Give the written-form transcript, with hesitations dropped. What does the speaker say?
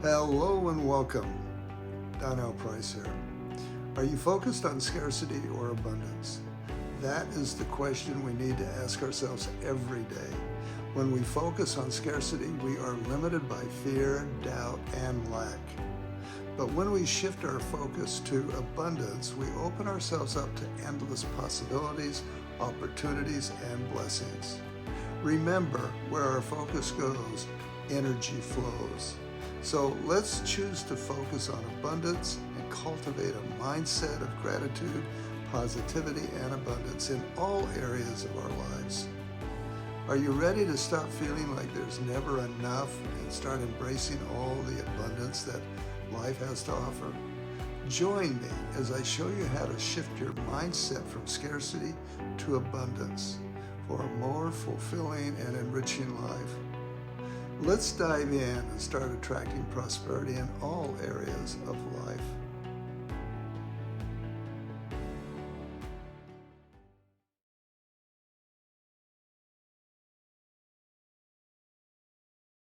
Hello and welcome. Donnell Price here. Are you focused on scarcity or abundance? That is the question we need to ask ourselves every day. When we focus on scarcity, we are limited by fear, doubt, and lack. But when we shift our focus to abundance, we open ourselves up to endless possibilities, opportunities, and blessings. Remember, where our focus goes, energy flows. So let's choose to focus on abundance and cultivate a mindset of gratitude, positivity, and abundance in all areas of our lives. Are you ready to stop feeling like there's never enough and start embracing all the abundance that life has to offer? Join me as I show you how to shift your mindset from scarcity to abundance for a more fulfilling and enriching life. Let's dive in and start attracting prosperity in all areas of life.